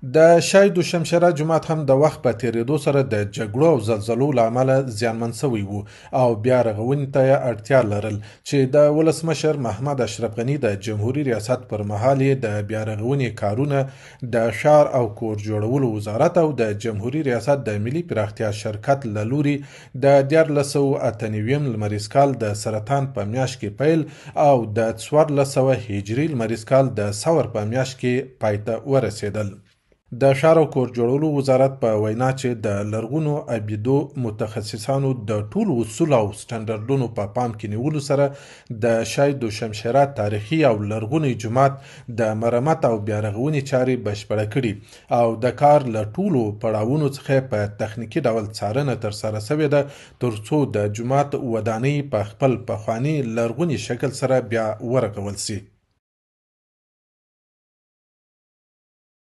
د شای دوشمشره جومات هم د وخت په تیریدو سره د جګړو او زلزلو له امله زیانمن شوی و او بیا رغونې ته یې اړتیا لرل چې د ولسمشر محمد اشرف غني د جمهوریت ریاست پر مهال یې د بیا رغونې کارونه د ښار او کور جوړولو وزارت او د جمهوریت ریاست د ملي پراختیا شرکت له لوري د 1498 لمریز کال د سرطان په میاشت کې پیل او د 1400 هجري لمریز کال د ثور په میاشت کې پای ته ورسېدل. د ښار او کور جوړولو وزارت په وینا چې د لرغونو ابیدو متخصصانو د ټولو اصولو او سټنډرډونو په پام کې نیولو سره د شای دوشمشیره تاریخي او لرغونی جومات د مرمت او بیا رغونې چارې بشپړه کړي او د کار له ټولو پړاوونو څخه په تخنیکي ډول څارنه ترسره شوې ده ترڅو د جومات ودانۍ په خپل پخواني لرغوني شکل سره بیا ورغول شي.